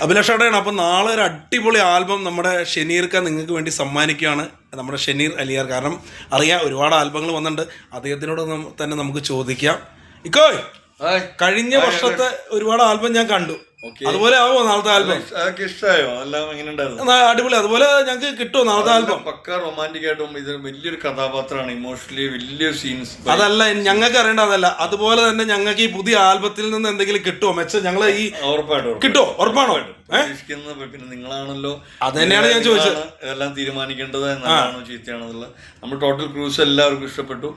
അഭിലാഷേട്ടനാണ്. അപ്പം നാളെ ഒരു അടിപൊളി ആൽബം നമ്മുടെ ഷെനീർക്ക നിങ്ങൾക്ക് വേണ്ടി സമ്മാനിക്കുകയാണ്, നമ്മുടെ ഷെനീർ അലിയാർ. കാരണം അറിയാം ഒരുപാട് ആൽബങ്ങൾ വന്നിട്ടുണ്ട്, അദ്ദേഹത്തിനോട് തന്നെ നമുക്ക് ചോദിക്കാം. ഇക്കോയ്, കഴിഞ്ഞ വർഷത്തെ ഒരുപാട് ആൽബം ഞാൻ കണ്ടു, അതുപോലെ ആവോ നാളത്തെ ആൽബം? അതൊക്കെ ഇഷ്ടമായോ? എല്ലാം എങ്ങനെ ഉണ്ടായിരുന്നു? അടിപൊളി. അതുപോലെ ഞങ്ങൾക്ക് കിട്ടുമോ നാളത്തെ ആൽബം? പക്ക റൊമാൻറ്റിക് ആയിട്ടും ഇത് വലിയൊരു കഥാപാത്രമാണ്, ഇമോഷണലി വലിയൊരു സീൻസ്. അതല്ല ഞങ്ങൾക്ക് അറിയേണ്ട, അതല്ല. അതുപോലെ തന്നെ ഞങ്ങൾക്ക് ഈ പുതിയ ആൽബത്തിൽ നിന്ന് എന്തെങ്കിലും കിട്ടുമോ മെച്ചം? ഞങ്ങൾ ഈ ഉറപ്പായിട്ടും കിട്ടുമോ? ഉറപ്പാണോ? പിന്നെ നിങ്ങളാണല്ലോ അത് തന്നെയാണ് ഞാൻ ചോദിച്ചത്, ഇതെല്ലാം തീരുമാനിക്കേണ്ടത് നല്ലതാണോ ചീത്തയാണെന്നുള്ളത്. നമ്മൾ ടോട്ടൽ ക്രൂസ് എല്ലാവർക്കും ഇഷ്ടപ്പെട്ടു.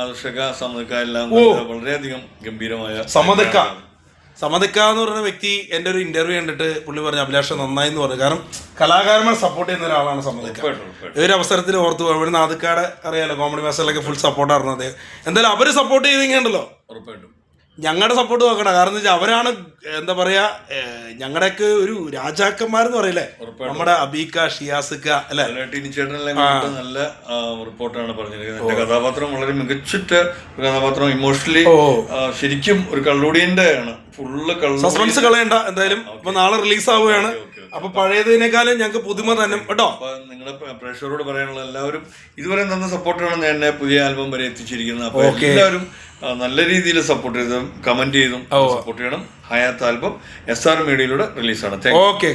ആദർശക സമ്മതിക്ക എല്ലാം വളരെയധികം ഗംഭീരമായ. സമദിക്ക എന്ന് പറയുന്ന വ്യക്തി എൻ്റെ ഒരു ഇന്റർവ്യൂ കണ്ടിട്ട് പുള്ളി പറഞ്ഞു അഭിലാഷ് നന്നായി എന്ന് പറഞ്ഞു. കാരണം കലാകാരന്മാരെ സപ്പോർട്ട് ചെയ്യുന്ന ഒരാളാണ് സമദിക്ക. ഒരു അവസരത്തിൽ ഓർത്ത് ഇവിടെ നാദിക്കാടെ അറിയാലോ, കോമഡി മാസ്റ്ററിലൊക്കെ ഫുൾ സപ്പോർട്ടായിരുന്നു അദ്ദേഹം. എന്തായാലും അവര് സപ്പോർട്ട് ചെയ്തെങ്കിലുണ്ടല്ലോ ഉറപ്പായിട്ടും ഞങ്ങളുടെ സപ്പോർട്ട് നോക്കണം. കാരണം എന്താ വെച്ചാൽ അവരാണ് എന്താ പറയാ ഞങ്ങളുടെയൊക്കെ ഒരു രാജാക്കന്മാരെന്ന് പറയില്ലേ, നമ്മുടെ അബീക്ക, ഷിയാസിക്ക അല്ലെ. നല്ല റിപ്പോർട്ടാണ് പറഞ്ഞിരിക്കുന്നത്. എന്റെ കഥാപാത്രം വളരെ മികച്ചിട്ട കഥാപാത്രം, ഇമോഷണലി ശരിക്കും ഒരു കള്ളൂടിയന്റെ ആണ്. ഫുള്ള് സസ്പെൻസ് കളയണ്ട. എന്തായാലും ഇപ്പൊ നാളെ റിലീസ് ആവുകയാണ്. അപ്പൊ പഴയതിനേക്കാളും ഞങ്ങൾക്ക് പുതുമ തന്നെ കേട്ടോ. നിങ്ങളുടെ പ്രേക്ഷകരോട് പറയാനുള്ള എല്ലാവരും ഇതുവരെ തന്ന സപ്പോർട്ടാണ് എന്നെ പുതിയ ആൽബം വരെ എത്തിച്ചിരിക്കുന്നത്. അപ്പൊ എല്ലാവരും നല്ല രീതിയിൽ സപ്പോർട്ട് ചെയ്തും കമന്റ് ചെയ്തും സപ്പോർട്ട് ചെയ്യണം. ഹയാത്ത് ആൽബം SR മീഡിയയിലൂടെ റിലീസാണ്. ഓക്കെ.